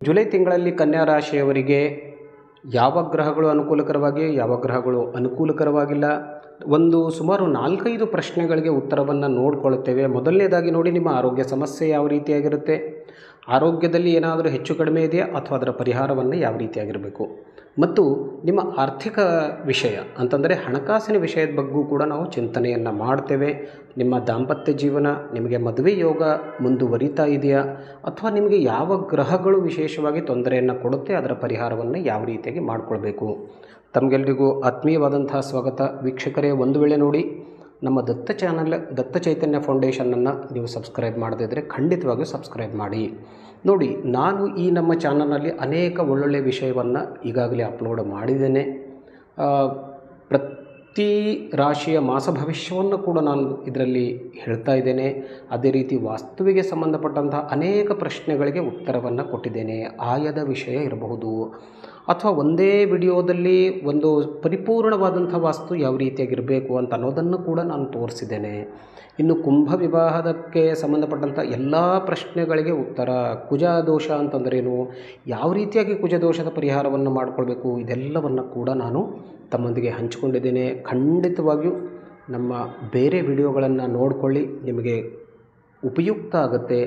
July ತಿಂಗಳಲ್ಲಿ ಕನ್ಯಾ ರಾಶಿಯವರಿಗೆ ಯಾವ ಗ್ರಹಗಳು ಅನುಕೂಲಕರವಾಗಿವೆ, ಯಾವ ಗ್ರಹಗಳು ಅನುಕೂಲಕರವಾಗಿಲ್ಲ, ಸುಮಾರು 4-5 ಪ್ರಶ್ನೆಗಳಿಗೆ ಉತ್ತರವನ್ನು ನೋಡಿಕೊಳ್ಳುತ್ತೇವೆ. ಮೊದಲನೇದಾಗಿ ನೋಡಿ, ನಿಮ್ಮ ಆರೋಗ್ಯ ಸಮಸ್ಯೆ ಯಾವ ರೀತಿಯಾಗಿರುತ್ತೆ, ಆರೋಗ್ಯದಲ್ಲಿ ಏನಾದರೂ ಹೆಚ್ಚು ಕಡಿಮೆ ಇದೆಯಾ ಅಥವಾ ಅದರ ಪರಿಹಾರವನ್ನು ಯಾವ ರೀತಿಯಾಗಿರಬೇಕು, ಮತ್ತು ನಿಮ್ಮ ಆರ್ಥಿಕ ವಿಷಯ ಅಂತಂದರೆ ಹಣಕಾಸಿನ ವಿಷಯದ ಬಗ್ಗೂ ಕೂಡ ನಾವು ಚಿಂತನೆಯನ್ನು ಮಾಡ್ತೇವೆ. ನಿಮ್ಮ ದಾಂಪತ್ಯ ಜೀವನ, ನಿಮಗೆ ಮದುವೆ ಯೋಗ ಮುಂದುವರಿತಾ ಇದೆಯಾ ಅಥವಾ ನಿಮಗೆ ಯಾವ ಗ್ರಹಗಳು ವಿಶೇಷವಾಗಿ ತೊಂದರೆಯನ್ನು ಕೊಡುತ್ತೆ, ಅದರ ಪರಿಹಾರವನ್ನು ಯಾವ ರೀತಿಯಾಗಿ ಮಾಡಿಕೊಳ್ಬೇಕು. ತಮಗೆಲ್ಲರಿಗೂ ಆತ್ಮೀಯವಾದಂಥ ಸ್ವಾಗತ. ವೀಕ್ಷಕರೇ, ಒಂದು ವೇಳೆ ನೋಡಿ ನಮ್ಮ ದತ್ತ ಚೈತನ್ಯ ಫೌಂಡೇಶನನ್ನು ನೀವು ಸಬ್ಸ್ಕ್ರೈಬ್ ಮಾಡದಿದ್ದರೆ ಖಂಡಿತವಾಗಿಯೂ ಸಬ್ಸ್ಕ್ರೈಬ್ ಮಾಡಿ. ನೋಡಿ, ನಾನು ಈ ನಮ್ಮ ಚಾನಲ್ನಲ್ಲಿ ಅನೇಕ ಒಳ್ಳೊಳ್ಳೆಯ ವಿಷಯವನ್ನು ಈಗಾಗಲೇ ಅಪ್ಲೋಡ್ ಮಾಡಿದ್ದೇನೆ. ಪ್ರತಿ ರಾಶಿಯ ಮಾಸ ಭವಿಷ್ಯವನ್ನು ಕೂಡ ನಾನು ಇದರಲ್ಲಿ ಹೇಳ್ತಾ ಇದ್ದೇನೆ. ಅದೇ ರೀತಿ ವಾಸ್ತುವಿಗೆ ಸಂಬಂಧಪಟ್ಟಂಥ ಅನೇಕ ಪ್ರಶ್ನೆಗಳಿಗೆ ಉತ್ತರವನ್ನು ಕೊಟ್ಟಿದ್ದೇನೆ. ಆಯದ ವಿಷಯ ಇರಬಹುದು ಅಥವಾ ಒಂದೇ ವಿಡಿಯೋದಲ್ಲಿ ಒಂದು ಪರಿಪೂರ್ಣವಾದಂಥ ವಾಸ್ತು ಯಾವ ರೀತಿಯಾಗಿರಬೇಕು ಅಂತ ಅನ್ನೋದನ್ನು ಕೂಡ ನಾನು ತೋರಿಸಿದ್ದೇನೆ. ಇನ್ನು ಕುಂಭ ವಿವಾಹಕ್ಕೆ ಸಂಬಂಧಪಟ್ಟಂಥ ಎಲ್ಲ ಪ್ರಶ್ನೆಗಳಿಗೆ ಉತ್ತರ, ಕುಜ ದೋಷ ಅಂತಂದ್ರೇನು, ಯಾವ ರೀತಿಯಾಗಿ ಕುಜ ದೋಷದ ಪರಿಹಾರವನ್ನು ಮಾಡಿಕೊಳ್ಬೇಕು, ಇದೆಲ್ಲವನ್ನು ಕೂಡ ನಾನು ತಮ್ಮೊಂದಿಗೆ ಹಂಚಿಕೊಂಡಿದ್ದೇನೆ. ಖಂಡಿತವಾಗಿಯೂ ನಮ್ಮ ಬೇರೆ ವಿಡಿಯೋಗಳನ್ನು ನೋಡಿಕೊಳ್ಳಿ, ನಿಮಗೆ ಉಪಯುಕ್ತ ಆಗುತ್ತೆ.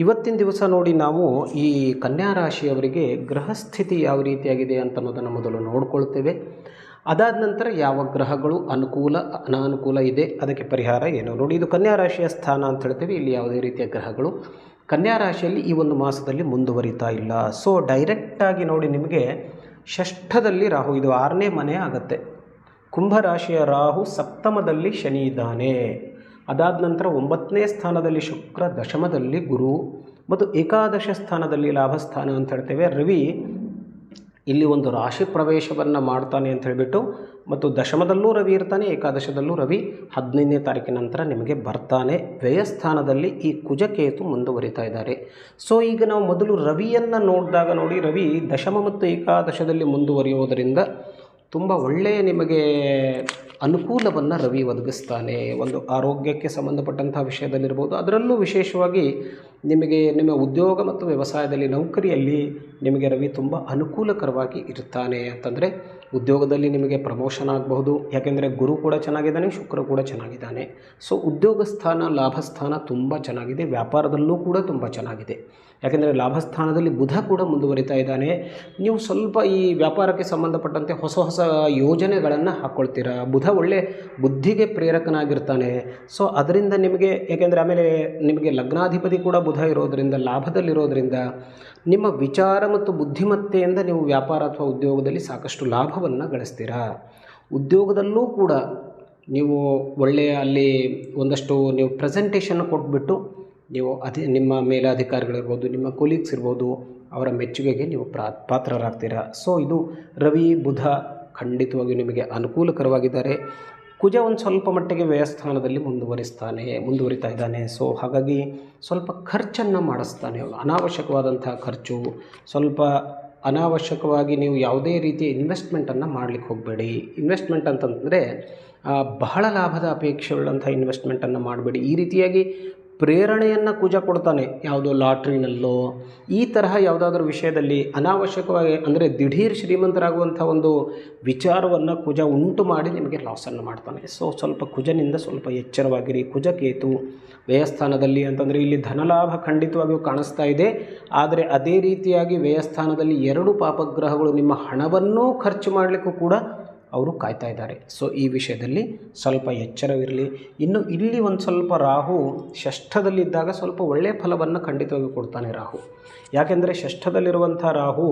ಇವತ್ತಿನ ದಿವಸ ನೋಡಿ, ನಾವು ಈ ಕನ್ಯಾ ರಾಶಿಯವರಿಗೆ ಗ್ರಹಸ್ಥಿತಿ ಯಾವ ರೀತಿಯಾಗಿದೆ ಅಂತ ಅನ್ನೋದನ್ನು ಮೊದಲು ನೋಡ್ಕೊಳ್ತೇವೆ. ಅದಾದ ನಂತರ ಯಾವ ಗ್ರಹಗಳು ಅನುಕೂಲ ಅನಾನುಕೂಲ ಇದೆ, ಅದಕ್ಕೆ ಪರಿಹಾರ ಏನು. ನೋಡಿ, ಇದು ಕನ್ಯಾ ರಾಶಿಯ ಸ್ಥಾನ ಅಂತ ಹೇಳ್ತೇವೆ. ಇಲ್ಲಿ ಯಾವುದೇ ರೀತಿಯ ಗ್ರಹಗಳು ಕನ್ಯಾ ರಾಶಿಯಲ್ಲಿ ಈ ಒಂದು ಮಾಸದಲ್ಲಿ ಮುಂದುವರಿತಾ ಇಲ್ಲ. ಸೊ ಡೈರೆಕ್ಟಾಗಿ ನೋಡಿ, ನಿಮಗೆ ಷಷ್ಠದಲ್ಲಿ ರಾಹು, ಇದು 6ನೇ ಮನೆ ಆಗುತ್ತೆ. ಕುಂಭರಾಶಿಯ ರಾಹು ಸಪ್ತಮದಲ್ಲಿ ಶನಿ ಇದ್ದಾನೆ. ಅದಾದ ನಂತರ 9ನೇ ಸ್ಥಾನದಲ್ಲಿ ಶುಕ್ರ, ದಶಮದಲ್ಲಿ ಗುರು ಮತ್ತು ಏಕಾದಶ ಸ್ಥಾನದಲ್ಲಿ ಲಾಭಸ್ಥಾನ ಅಂತ ಹೇಳ್ತೇವೆ ರವಿ ಇಲ್ಲಿ ಒಂದು ರಾಶಿ ಪ್ರವೇಶವನ್ನು ಮಾಡ್ತಾನೆ ಅಂತ ಹೇಳಿಬಿಟ್ಟು, ಮತ್ತು ದಶಮದಲ್ಲೂ ರವಿ ಇರ್ತಾನೆ, ಏಕಾದಶದಲ್ಲೂ ರವಿ 15ನೇ ತಾರೀಕಿನ ನಂತರ ನಿಮಗೆ ಬರ್ತಾನೆ. ವ್ಯಯಸ್ಥಾನದಲ್ಲಿ ಈ ಕುಜಕೇತು ಮುಂದುವರಿತಾ ಇದ್ದಾರೆ. ಸೊ ಈಗ ನಾವು ಮೊದಲು ರವಿಯನ್ನು ನೋಡಿದಾಗ ನೋಡಿ, ರವಿ ದಶಮ ಮತ್ತು ಏಕಾದಶದಲ್ಲಿ ಮುಂದುವರಿಯೋದರಿಂದ ತುಂಬ ಒಳ್ಳೆಯ ನಿಮಗೆ ಅನುಕೂಲವನ್ನು ರವಿ ಒದಗಿಸ್ತಾನೆ. ಒಂದು ಆರೋಗ್ಯಕ್ಕೆ ಸಂಬಂಧಪಟ್ಟಂಥ ವಿಷಯದಲ್ಲಿರ್ಬೋದು, ಅದರಲ್ಲೂ ವಿಶೇಷವಾಗಿ ನಿಮಗೆ ನಿಮ್ಮ ಉದ್ಯೋಗ ಮತ್ತು ವ್ಯವಸಾಯದಲ್ಲಿ, ನೌಕರಿಯಲ್ಲಿ ನಿಮಗೆ ರವಿ ತುಂಬ ಅನುಕೂಲಕರವಾಗಿ ಇರ್ತಾನೆ. ಅಂತಂದರೆ ಉದ್ಯೋಗದಲ್ಲಿ ನಿಮಗೆ ಪ್ರಮೋಷನ್ ಆಗಬಹುದು, ಯಾಕೆಂದರೆ ಗುರು ಕೂಡ ಚೆನ್ನಾಗಿದ್ದಾನೆ, ಶುಕ್ರ ಕೂಡ ಚೆನ್ನಾಗಿದ್ದಾನೆ. ಸೊ ಉದ್ಯೋಗ ಸ್ಥಾನ, ಲಾಭಸ್ಥಾನ ತುಂಬ ಚೆನ್ನಾಗಿದೆ. ವ್ಯಾಪಾರದಲ್ಲೂ ಕೂಡ ತುಂಬ ಚೆನ್ನಾಗಿದೆ, ಯಾಕೆಂದರೆ ಲಾಭಸ್ಥಾನದಲ್ಲಿ ಬುಧ ಕೂಡ ಮುಂದುವರಿತಾ ಇದ್ದಾನೆ. ನೀವು ಸ್ವಲ್ಪ ಈ ವ್ಯಾಪಾರಕ್ಕೆ ಸಂಬಂಧಪಟ್ಟಂತೆ ಹೊಸ ಹೊಸ ಯೋಜನೆಗಳನ್ನು ಹಾಕ್ಕೊಳ್ತೀರಾ. ಬುಧ ಒಳ್ಳೆ ಬುದ್ಧಿಗೆ ಪ್ರೇರಕನಾಗಿರ್ತಾನೆ. ಸೊ ಅದರಿಂದ ನಿಮಗೆ, ಯಾಕೆಂದರೆ ಆಮೇಲೆ ನಿಮಗೆ ಲಗ್ನಾಧಿಪತಿ ಕೂಡ ಬುಧ ಇರೋದರಿಂದ, ಲಾಭದಲ್ಲಿರೋದರಿಂದ ನಿಮ್ಮ ವಿಚಾರ ಮತ್ತು ಬುದ್ಧಿಮತ್ತೆಯಿಂದ ನೀವು ವ್ಯಾಪಾರ ಅಥವಾ ಉದ್ಯೋಗದಲ್ಲಿ ಸಾಕಷ್ಟು ಲಾಭವನ್ನು ಗಳಿಸ್ತೀರಾ. ಉದ್ಯೋಗದಲ್ಲೂ ಕೂಡ ನೀವು ಒಳ್ಳೆಯ ಅಲ್ಲಿ ಒಂದಷ್ಟು ನೀವು ಪ್ರೆಸೆಂಟೇಷನ್ ಕೊಟ್ಬಿಟ್ಟು ನೀವು ನಿಮ್ಮ ಮೇಲಾಧಿಕಾರಿಗಳಿರ್ಬೋದು, ನಿಮ್ಮ ಕೊಲೀಗ್ಸ್ ಇರ್ಬೋದು, ಅವರ ಮೆಚ್ಚುಗೆಗೆ ನೀವು ಪಾತ್ರರಾಗ್ತೀರಾ. ಸೊ ಇದು ರವಿ ಬುಧ ಖಂಡಿತವಾಗಿ ನಿಮಗೆ ಅನುಕೂಲಕರವಾಗಿದ್ದಾರೆ. ಕುಜ ಒಂದು ಸ್ವಲ್ಪ ಮಟ್ಟಿಗೆ ವ್ಯಯಸ್ಥಾನದಲ್ಲಿ ಮುಂದುವರಿತಾ ಇದ್ದಾನೆ. ಸೊ ಹಾಗಾಗಿ ಸ್ವಲ್ಪ ಖರ್ಚನ್ನು ಮಾಡಿಸ್ತಾನೆ. ಅನಾವಶ್ಯಕವಾದಂಥ ಖರ್ಚು, ಸ್ವಲ್ಪ ಅನಾವಶ್ಯಕವಾಗಿ ನೀವು ಯಾವುದೇ ರೀತಿಯ ಇನ್ವೆಸ್ಟ್ಮೆಂಟನ್ನು ಮಾಡಲಿಕ್ಕೆ ಹೋಗಬೇಡಿ. ಇನ್ವೆಸ್ಟ್ಮೆಂಟ್ ಅಂತಂದರೆ ಬಹಳ ಲಾಭದ ಅಪೇಕ್ಷೆಯುಳ್ಳಂಥ ಇನ್ವೆಸ್ಟ್ಮೆಂಟನ್ನು ಮಾಡಬೇಡಿ. ಈ ರೀತಿಯಾಗಿ ಪ್ರೇರಣೆಯನ್ನು ಕುಜ ಕೊಡ್ತಾನೆ. ಯಾವುದೋ ಲಾಟ್ರಿನಲ್ಲೋ ಈ ತರಹ ಯಾವುದಾದ್ರೂ ವಿಷಯದಲ್ಲಿ ಅನಾವಶ್ಯಕವಾಗಿ, ಅಂದರೆ ದಿಢೀರ್ ಶ್ರೀಮಂತರಾಗುವಂಥ ಒಂದು ವಿಚಾರವನ್ನು ಕುಜ ಉಂಟು ಮಾಡಿ ನಿಮಗೆ ಲಾಸನ್ನು ಮಾಡ್ತಾನೆ. ಸೊ ಸ್ವಲ್ಪ ಕುಜನಿಂದ ಸ್ವಲ್ಪ ಎಚ್ಚರವಾಗಿರಿ. ಕುಜಕೇತು ವ್ಯಯಸ್ಥಾನದಲ್ಲಿ ಅಂತಂದರೆ ಇಲ್ಲಿ ಧನಲಾಭ ಖಂಡಿತವಾಗಿಯೂ ಕಾಣಿಸ್ತಾ ಇದೆ. ಆದರೆ ಅದೇ ರೀತಿಯಾಗಿ ವ್ಯಯಸ್ಥಾನದಲ್ಲಿ 2 ಪಾಪಗ್ರಹಗಳು ನಿಮ್ಮ ಹಣವನ್ನೂ ಖರ್ಚು ಮಾಡಲಿಕ್ಕೂ ಕೂಡ ಅವರು ಕಾಯ್ತಾ ಇದ್ದಾರೆ. ಸೊ ಈ ವಿಷಯದಲ್ಲಿ ಸ್ವಲ್ಪ ಎಚ್ಚರವಿರಲಿ. ಇನ್ನು ಇಲ್ಲಿ ಒಂದು ಸ್ವಲ್ಪ ರಾಹು ಷಷ್ಠದಲ್ಲಿದ್ದಾಗ ಸ್ವಲ್ಪ ಒಳ್ಳೆಯ ಫಲವನ್ನು ಖಂಡಿತವಾಗಿ ಕೊಡ್ತಾನೆ ರಾಹು. ಯಾಕೆಂದರೆ ಷಷ್ಠದಲ್ಲಿರುವಂಥ ರಾಹು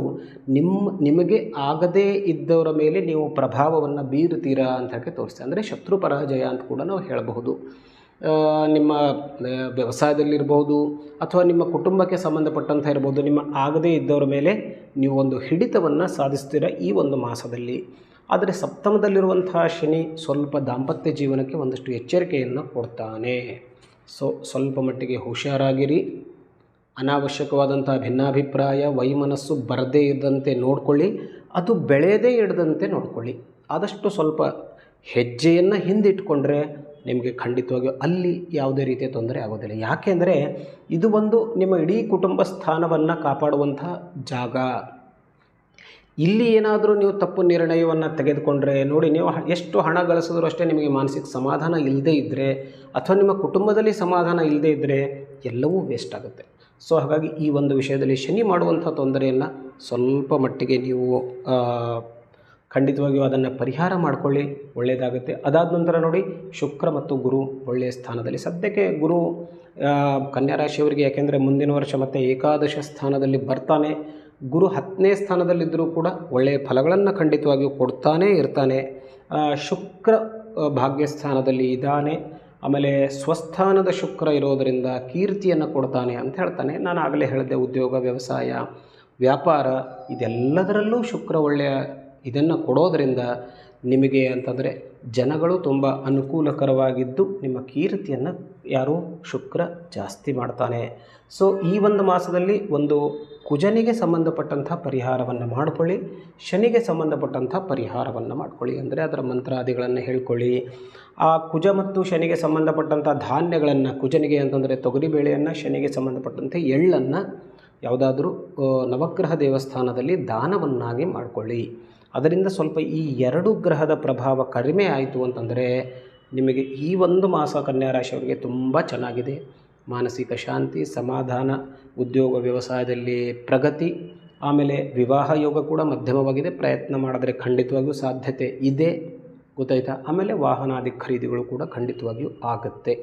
ನಿಮಗೆ ಆಗದೇ ಇದ್ದವರ ಮೇಲೆ ನೀವು ಪ್ರಭಾವವನ್ನು ಬೀರುತ್ತೀರಾ ಅಂತ ಹೇಳಿ ತೋರಿಸ್ತಾರೆ. ಅಂದರೆ ಶತ್ರು ಪರಾಜಯ ಅಂತ ಕೂಡ ನಾವು ಹೇಳಬಹುದು. ನಿಮ್ಮ ವ್ಯವಸಾಯದಲ್ಲಿರ್ಬೋದು ಅಥವಾ ನಿಮ್ಮ ಕುಟುಂಬಕ್ಕೆ ಸಂಬಂಧಪಟ್ಟಂಥ ಇರ್ಬೋದು, ನಿಮ್ಮ ಆಗದೇ ಇದ್ದವರ ಮೇಲೆ ನೀವು ಒಂದು ಹಿಡಿತವನ್ನು ಸಾಧಿಸ್ತೀರ ಈ ಒಂದು ಮಾಸದಲ್ಲಿ. ಆದರೆ ಸಪ್ತಮದಲ್ಲಿರುವಂತಹ ಶನಿ ಸ್ವಲ್ಪ ದಾಂಪತ್ಯ ಜೀವನಕ್ಕೆ ಒಂದಷ್ಟು ಎಚ್ಚರಿಕೆಯನ್ನು ಕೊಡ್ತಾನೆ. ಸೊ ಸ್ವಲ್ಪ ಮಟ್ಟಿಗೆ ಹುಷಾರಾಗಿರಿ. ಅನಾವಶ್ಯಕವಾದಂಥ ಭಿನ್ನಾಭಿಪ್ರಾಯ, ವೈಮನಸ್ಸು ಬರದೇ ಇದ್ದಂತೆ ನೋಡಿಕೊಳ್ಳಿ. ಅದು ಬೆಳೆಯದೇ ಇಡದಂತೆ ನೋಡಿಕೊಳ್ಳಿ. ಆದಷ್ಟು ಸ್ವಲ್ಪ ಹೆಜ್ಜೆಯನ್ನು ಹಿಂದಿಟ್ಕೊಂಡ್ರೆ ನಿಮಗೆ ಖಂಡಿತವಾಗಿಯೂ ಅಲ್ಲಿ ಯಾವುದೇ ರೀತಿಯ ತೊಂದರೆ ಆಗೋದಿಲ್ಲ. ಯಾಕೆಂದರೆ ಇದು ಒಂದು ನಿಮ್ಮ ಇಡೀ ಕುಟುಂಬ ಸ್ಥಾನವನ್ನು ಕಾಪಾಡುವಂಥ ಜಾಗ. ಇಲ್ಲಿ ಏನಾದರೂ ನೀವು ತಪ್ಪು ನಿರ್ಣಯವನ್ನು ತೆಗೆದುಕೊಂಡ್ರೆ ನೋಡಿ, ನೀವು ಎಷ್ಟು ಹಣ ಗಳಿಸಿದ್ರೂ ಅಷ್ಟೇ ನಿಮಗೆ ಮಾನಸಿಕ ಸಮಾಧಾನ ಇಲ್ಲದೇ ಇದ್ದರೆ ಅಥವಾ ನಿಮ್ಮ ಕುಟುಂಬದಲ್ಲಿ ಸಮಾಧಾನ ಇಲ್ಲದೇ ಇದ್ದರೆ ಎಲ್ಲವೂ ವೇಸ್ಟ್ ಆಗುತ್ತೆ. ಸೊ ಹಾಗಾಗಿ ಈ ಒಂದು ವಿಷಯದಲ್ಲಿ ಶನಿ ಮಾಡುವಂಥ ತೊಂದರೆಯನ್ನು ಸ್ವಲ್ಪ ಮಟ್ಟಿಗೆ ನೀವು ಖಂಡಿತವಾಗಿಯೂ ಅದನ್ನು ಪರಿಹಾರ ಮಾಡಿಕೊಳ್ಳಿ, ಒಳ್ಳೆಯದಾಗುತ್ತೆ. ಅದಾದ ನಂತರ ನೋಡಿ, ಶುಕ್ರ ಮತ್ತು ಗುರು ಒಳ್ಳೆಯ ಸ್ಥಾನದಲ್ಲಿ. ಸದ್ಯಕ್ಕೆ ಗುರು ಕನ್ಯಾ ರಾಶಿಯವರಿಗೆ, ಯಾಕೆಂದರೆ ಮುಂದಿನ ವರ್ಷ ಮತ್ತೆ ಏಕಾದಶ ಸ್ಥಾನದಲ್ಲಿ ಬರ್ತಾನೆ. ಗುರು 10ನೇ ಸ್ಥಾನದಲ್ಲಿದ್ದರೂ ಕೂಡ ಒಳ್ಳೆಯ ಫಲಗಳನ್ನು ಖಂಡಿತವಾಗಿಯೂ ಕೊಡ್ತಾನೇ ಇರ್ತಾನೆ. ಶುಕ್ರ ಭಾಗ್ಯಸ್ಥಾನದಲ್ಲಿ ಇದ್ದಾನೆ. ಆಮೇಲೆ ಸ್ವಸ್ಥಾನದ ಶುಕ್ರ ಇರೋದರಿಂದ ಕೀರ್ತಿಯನ್ನು ಕೊಡ್ತಾನೆ ಅಂತ ಹೇಳ್ತಾನೆ. ನಾನು ಆಗಲೇ ಹೇಳಿದೆ, ಉದ್ಯೋಗ, ವ್ಯವಸಾಯ, ವ್ಯಾಪಾರ ಇದೆಲ್ಲದರಲ್ಲೂ ಶುಕ್ರ ಒಳ್ಳೆಯ ಇದನ್ನು ಕೊಡೋದರಿಂದ ನಿಮಗೆ ಅಂತಂದರೆ ಜನಗಳು ತುಂಬ ಅನುಕೂಲಕರವಾಗಿದ್ದು ನಿಮ್ಮ ಕೀರ್ತಿಯನ್ನು ಯಾರು ಶುಕ್ರ ಜಾಸ್ತಿ ಮಾಡ್ತಾನೆ. ಸೊ ಈ ಒಂದು ಮಾಸದಲ್ಲಿ ಒಂದು ಕುಜನಿಗೆ ಸಂಬಂಧಪಟ್ಟಂಥ ಪರಿಹಾರವನ್ನು ಮಾಡಿಕೊಳ್ಳಿ, ಶನಿಗೆ ಸಂಬಂಧಪಟ್ಟಂಥ ಪರಿಹಾರವನ್ನು ಮಾಡಿಕೊಳ್ಳಿ. ಅಂದರೆ ಅದರ ಮಂತ್ರಾದಿಗಳನ್ನು ಹೇಳ್ಕೊಳ್ಳಿ. ಆ ಕುಜ ಮತ್ತು ಶನಿಗೆ ಸಂಬಂಧಪಟ್ಟಂಥ ಧಾನ್ಯಗಳನ್ನು, ಕುಜನಿಗೆ ಅಂತಂದರೆ ತೊಗರಿಬೇಳೆಯನ್ನು, ಶನಿಗೆ ಸಂಬಂಧಪಟ್ಟಂತೆ ಎಳ್ಳನ್ನು ಯಾವುದಾದ್ರೂ ನವಗ್ರಹ ದೇವಸ್ಥಾನದಲ್ಲಿ ದಾನವನ್ನಾಗಿ ಮಾಡಿಕೊಳ್ಳಿ. ಅದರಿಂದ ಸ್ವಲ್ಪ ಈ 2 ಗ್ರಹದ ಪ್ರಭಾವ ಕಡಿಮೆ ಆಯಿತು ಅಂತಂದರೆ ನಿಮಗೆ ಈ ಒಂದು ಮಾಸ ಕನ್ಯಾ ರಾಶಿಯವರಿಗೆ ತುಂಬ ಚೆನ್ನಾಗಿದೆ. ಮಾನಸಿಕ ಶಾಂತಿ, ಸಮಾಧಾನ, ಉದ್ಯೋಗ ವ್ಯವಸಾಯದಲ್ಲಿ ಪ್ರಗತಿ, ಆಮೇಲೆ ವಿವಾಹ ಯೋಗ ಕೂಡ ಮಧ್ಯಮವಾಗಿದೆ. ಪ್ರಯತ್ನ ಮಾಡಿದ್ರೆ ಖಂಡಿತವಾಗಿಯೂ ಸಾಧ್ಯತೆ ಇದೆ, ಗೊತ್ತಾಯ್ತಾ. ಆಮೇಲೆ ವಾಹನಾದಿ ಖರೀದಿಗಳು ಕೂಡ ಖಂಡಿತವಾಗಿಯೂ ಆಗುತ್ತೆ.